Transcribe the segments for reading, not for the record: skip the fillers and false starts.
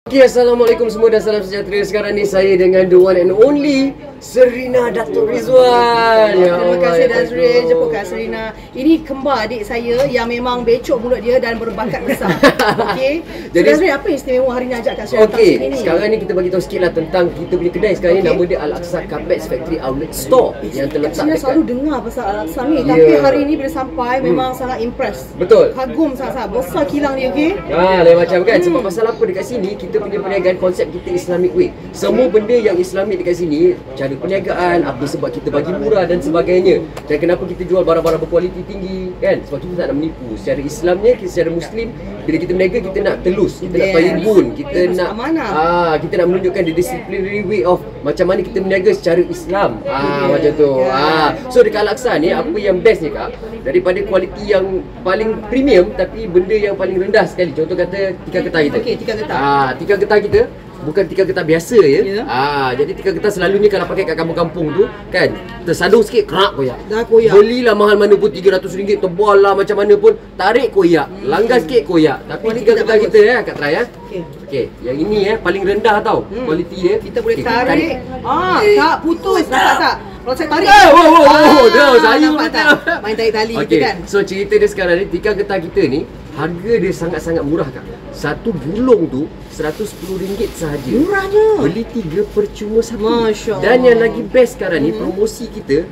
Okay, Assalamualaikum semua dan salam sejahtera. Sekarang ni saya dengan the one and only Serina Redzuawan. Terima kasih Dari jemputkan Serina. Ini kembar adik saya yang memang becok mulut dia dan berbakat besar. Okey. Jadi Dari, apa yang istimewa hari ni ajak kat Serina datang sini ni? Sekarang ni kita bagi tahu sikit lah tentang kita punya kedai sekarang ni. Nama dia Aqsa Carpet Factory Outlet Store yang terletak Serina dekat. selalu dengar pasal Aqsa ni, tapi hari ni bila sampai memang sangat impress. Betul. Kagum sangat-sangat besar kilang dia, okey? Lain macam kan. Sebab pasal apa dekat sini kita punya perniagaan konsep kita Islamic way. Semua benda yang Islamik dekat sini, cara perniagaan, apa sebab kita bagi murah dan sebagainya. Dan kenapa kita jual barang-barang berkualiti tinggi kan? Sebab kita tak nak menipu. Secara Islamnya, secara Muslim, bila kita berniaga kita nak telus, kita nak payun, kita nak kita nak menunjukkan the disciplinary way of macam mana kita berniaga secara Islam. Macam tu. So dekat Aqsa ni apa yang best ni Kak? Daripada kualiti yang paling premium tapi benda yang paling rendah sekali. Contoh kata tikar getah kita. Okey, tikar getah. Tikar getah kita bukan tikar getah biasa ya. Jadi tikar getah selalunya kalau pakai kat kampung-kampung tu kan, tersadung sikit kerak koyak. Dah koyak. Belilah mahal mana pun RM300, tebal lah macam mana pun, tarik koyak, langgar sikit koyak. Tapi tikar getah kita Kak try Okey, yang ini paling rendah tau kualiti dia. Kita boleh tarik. Tak putus, dapat tak? Kalau saya tarik. Saya dapat tak? Main tarik tali kita kan. So cerita dia sekarang ni, tikar getah kita ni harga dia sangat-sangat murah Kak. Satu gulung tu RM110 sahaja. Murahnya. Beli 3 percuma satu. Masya Allah. Dan yang lagi best sekarang ni, promosi kita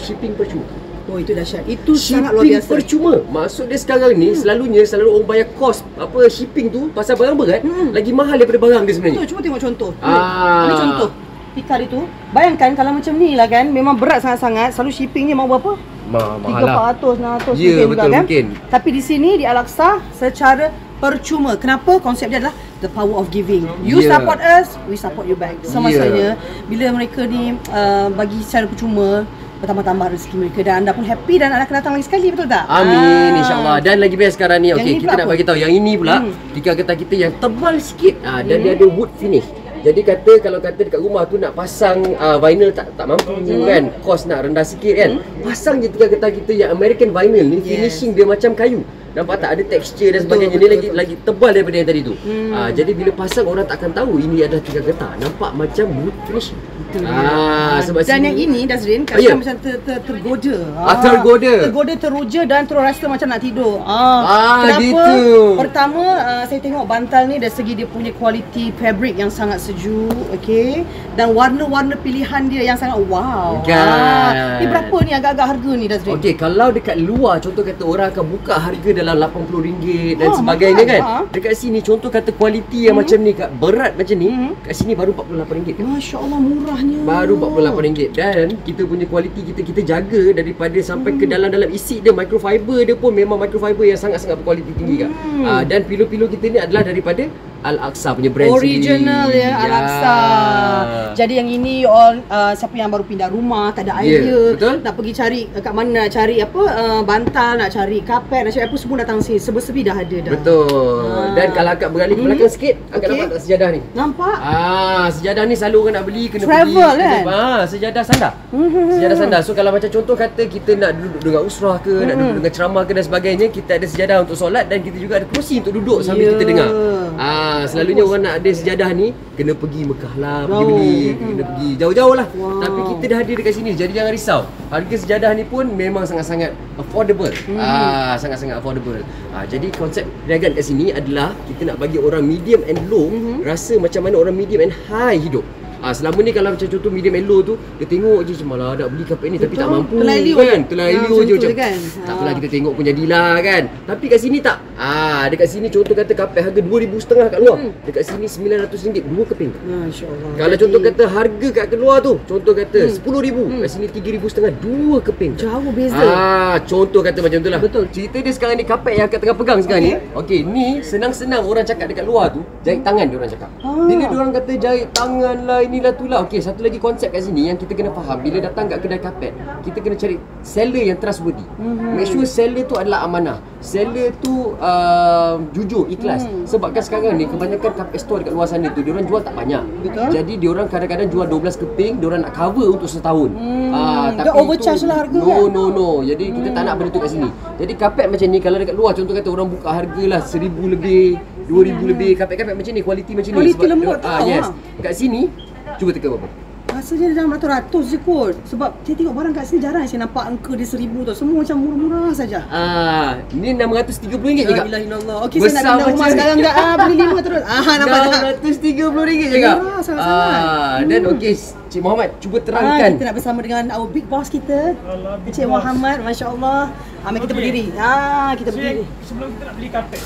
shipping percuma. Oh, itu dahsyat. Itu sangat luar biasa. Shipping percuma. Maksud dia sekarang ni selalu orang bayar kos apa shipping tu pasal barang berat lagi mahal daripada barang dia sebenarnya. Betul, cuba tengok contoh. Ini contoh. Tikar itu. Bayangkan kalau macam ni lah kan, memang berat sangat-sangat, selalu shippingnya mau berapa? Mahal lah. 300-400 Ya, mungkin betul, kan? mungkin. Tapi di sini di Aqsa secara percuma. Kenapa? Konsep dia adalah the power of giving. You support us, we support you back. So maksudnya bila mereka ni bagi secara percuma, bertambah-tambah rezeki mereka dan anda pun happy dan anda akan datang lagi sekali, betul tak? Amin, insyaAllah. Dan lagi best sekarang ni, okey, kita nak bagi tahu yang ini pula tikar getah kita yang tebal sikit dan dia ada wood finish. Jadi kalau dekat rumah tu nak pasang vinyl tak mampu kan, kos nak rendah sikit kan, pasang je tikar getah kita yang American vinyl ni, finishing dia macam kayu. Nampak tak, ada tekstur dan sebagainya. Dia lagi tebal daripada yang tadi tu. Jadi bila pasang orang tak akan tahu ini adalah tikar getah. Nampak macam wood finish. Sebab dan yang ini Dazrin macam tergoda. Tergoda, teruja dan terus rasa macam nak tidur. Kenapa? Gitu. Pertama, saya tengok bantal ni dari segi dia punya kualiti fabric yang sangat sejuk, okey, dan warna-warna pilihan dia yang sangat wow. Ni berapa ni agak-agak harga ni Dazrin? Okey, kalau dekat luar contoh kata orang akan buka harga dalam RM80 dan sebagainya kan. Dekat sini contoh kata kualiti yang macam ni Kak, berat macam ni, kat sini baru RM48 Kak. Masya-Allah, murahnya. Baru RM48 dan kita punya kualiti kita jaga daripada sampai ke dalam isi dia, microfiber dia pun memang microfiber yang sangat-sangat berkualiti tinggi Kak. Dan pilo-pilo kita ni adalah daripada Aqsa punya brand original sendiri. Aqsa. Jadi yang ini siapa yang baru pindah rumah, tak ada idea, nak pergi cari kat mana, nak cari apa bantal, nak cari karpet, nak cari apa, semua datang sini. Serba-serbi dah ada dah. Betul. Dan kalau akak beralih ke belakang sikit, akak nampak tak sejadah ni? Nampak? Sejadah ni selalu orang nak beli kena travel pergi kan? Sejadah sandar. Sejadah sandar. So kalau macam contoh kata kita nak duduk dengan usrah ke, nak duduk dengan ceramah ke dan sebagainya, kita ada sejadah untuk solat dan kita juga ada kerusi untuk duduk sambil kita dengar. Selalunya orang nak ada sejadah ni kena pergi Mekah lah, pergi beli, kena pergi jauh-jauh lah. Tapi kita dah ada dekat sini, jadi jangan risau. Harga sejadah ni pun memang sangat-sangat affordable. Sangat-sangat affordable. Jadi konsep perniagaan kat sini adalah kita nak bagi orang medium and low rasa macam mana orang medium and high hidup. Selama ni kalau macam contoh medium and low tu, dia tengok je macam malah nak beli karpet ni tapi tak mampu kan. Terlalu je macam kan? Tak apalah, kita tengok pun jadilah kan. Tapi kat sini tak. Dekat sini contoh kata karpet harga RM2,500 kat luar. Dekat sini RM900 2 keping. Masya-Allah. Kalau contoh kata harga kat luar tu, contoh kata RM10,000, kat sini RM3,500 2 keping. Jauh beza. Contoh kata macam tu lah. Betul. Cerita dia sekarang ni karpet yang akak tengah pegang sekarang ni. Okey, ni senang-senang orang cakap dekat luar tu, jahit tangan dia orang cakap. Bila dia orang kata jahit tangan lah, inilah tu lah. Okey, satu lagi konsep kat sini yang kita kena faham, bila datang kat kedai karpet, kita kena cari seller yang trustworthy. Make sure seller tu adalah amanah. Seller tu jujur, ikhlas. Sebab kan sekarang ni kebanyakan karpet store dekat luar sana tu, diorang jual tak banyak. Jadi diorang kadang-kadang jual 12 keping, diorang nak cover untuk setahun. Tapi overcharge lah harga kan? No. Jadi kita tak nak benda tu kat sini. Jadi karpet macam ni kalau dekat luar contoh kata orang buka harga lah RM1,000 lebih, 2000 lebih karpet-karpet macam ni, kualiti macam ni. Kualiti lembut tau. Yes. Kat sini cuba teka berapa? Rasanya dalam ratus-ratus je kot. Sebab saya tengok barang kat sini jarang saya nampak angka dia 1000 tau. Semua macam murah-murah saja. Ni RM630 je kak. Alhamdulillah. Okey, saya nak pindah rumah sekarang tak? Beli 5 terus. Nampak tak? RM630 je kak. Murah sangat-sangat. Dan okey, Cik Muhammad cuba terangkan. Kita nak bersama dengan our big boss kita, Cik Muhammad, masya-Allah. Mari kita berdiri. Kita berdiri. Sebelum kita nak beli karpet,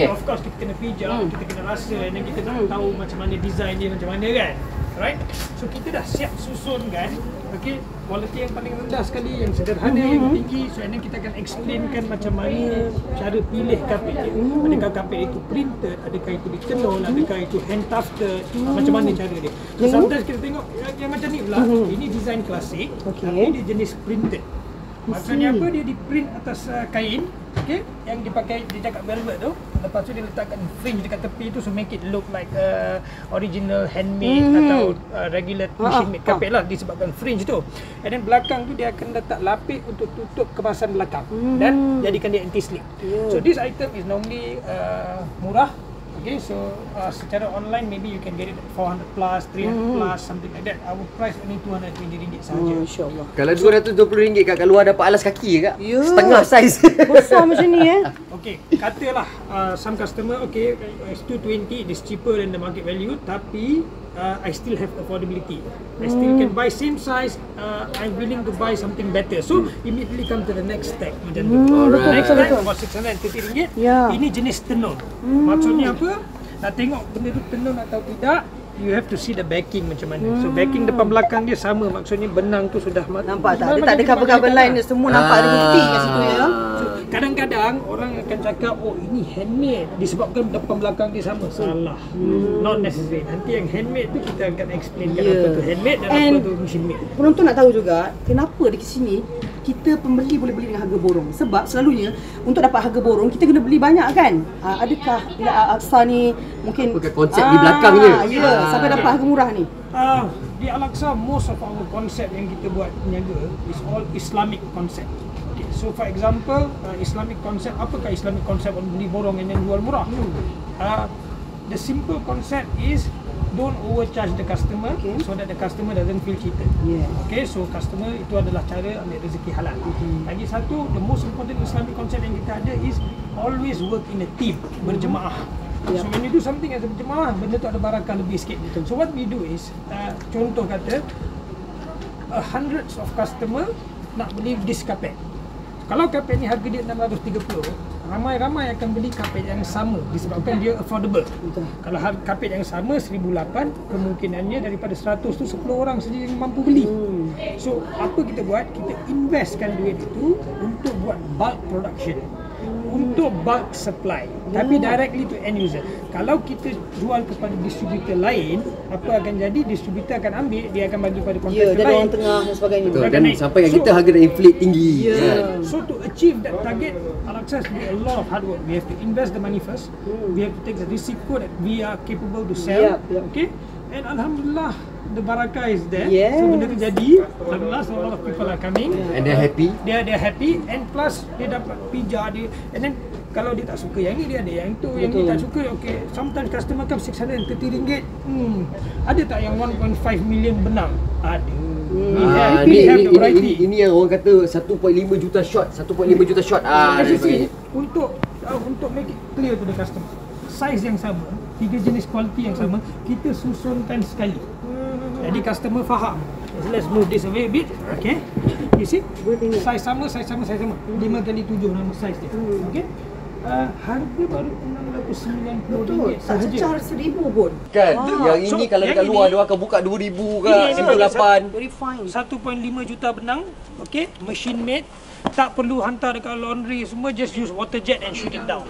of course kita kena pijak, kita kena rasa, dan kita nak tahu macam mana design dia macam mana kan. Right? So kita dah siap susun kan. Okay, kualiti yang paling rendah sekali, yang sederhana, yang tinggi. So and then kita akan explainkan macam mana cara pilih karpet dia. Adakah karpet itu printed, adakah itu ditenun, adakah itu hand tufted, macam mana cara dia. So sometimes kita tengok yang macam ni pula, ini design klasik, tapi dia jenis printed. Maksudnya apa? Dia di print atas kain, okay, yang dipakai, dia cakap velvet tu. Lepas tu dia letakkan fringe dekat tepi tu, so make it look like original handmade atau regular machine made carpet lah, disebabkan fringe tu. And then belakang tu dia akan letak lapik untuk tutup kemasan belakang dan jadikan dia anti slip. So this item is normally murah. Okay, so secara online maybe you can get it at 400 plus, 300 plus, something like that. Our price only RM220 sahaja. Masya-Allah. Kalau RM220 kak, kat luar dapat alas kaki kak. Setengah saiz. Besar macam ni Okay, katalah some customer, okay, it's $220, it is cheaper than the market value, tapi I still have affordability. I still can buy same size, I'm willing to buy something better. So immediately come to the next step. Macam tu. Next step for RM630. Ini jenis tenun. Maksudnya apa? Nak tengok benda tu tenun atau tidak, you have to see the backing macam mana. So backing depan belakang dia sama, maksudnya benang tu sudah nampak tak? Dia tak ada cover-cover lain, dia semua nampak ada bukti kat situ ya. So kadang-kadang orang akan cakap, oh ini handmade disebabkan depan belakang dia sama. Salah. Not necessary. Nanti yang handmade tu kita akan explainkan apa tu handmade dan apa tu machine made. Penonton nak tahu juga kenapa di sini kita pembeli boleh beli dengan harga borong. Sebab selalunya untuk dapat harga borong kita kena beli banyak kan. Adakah Aqsa ni mungkin konsep di belakangnya? Sampai dapat harga murah ni. Di Aqsa, most of our concept yang kita buat niaga is all Islamic concept. Okay, so for example, Islamic concept, apakah Islamic concept on beli borong and then jual murah? The simple concept is don't overcharge the customer so that the customer doesn't feel cheated. Okay, so customer itu adalah cara ambil rezeki halal. Lagi satu, the most important Islamic concept yang kita ada is always work in a team, berjemaah. So when you do something as a berjemaah, benda tu ada barakah lebih sikit. So what we do is, contoh kata, hundreds of customer nak beli this carpet. Kalau karpet ni harga dia 630, ramai-ramai akan beli karpet yang sama disebabkan dia affordable. Kalau karpet yang sama 1008, kemungkinannya daripada 100 tu 10 orang saja yang mampu beli. So apa kita buat? Kita investkan duit itu untuk buat bulk production, untuk bulk supply, tapi directly to end user. Kalau kita jual kepada distributor lain, apa akan jadi? Distributor akan ambil, dia akan bagi pada kontraktor lain. Dia orang tengah dan sebagainya. Dan sampai kat kita harga dah inflate tinggi. So to achieve that target, Aqsa has a lot of hard work. We have to invest the money first. We have to take the risiko that we are capable to sell. Okay, and alhamdulillah, the barakah is there. So benda tu jadi. Alhamdulillah, so a lot of people are coming. And they're happy. They're happy, and plus dia dapat pijak dia. And then kalau dia tak suka yang ni, dia ada yang tu. Yang ni tak suka, okay. Sometimes customer come RM630. Ada tak yang 1.5 million benang? Ada. Ini yang orang kata 1.5 juta shot, 1.5 juta shot. Untuk make it clear to the customer, size yang sama, 3 jenis kualiti yang sama, kita susunkan sekali. Jadi customer faham. Let's move this away a bit. Okay, you see, size sama, 5 kali 7 nama size dia. Okay, harga baru RM690 sahaja. Secara 1000 pun. Kan, yang ini kalau dekat luar dia akan buka 2000 ke 18. Very fine. 1.5 juta benang. Okay, machine made. Tak perlu hantar dekat laundry, semua just use water jet and shoot it down.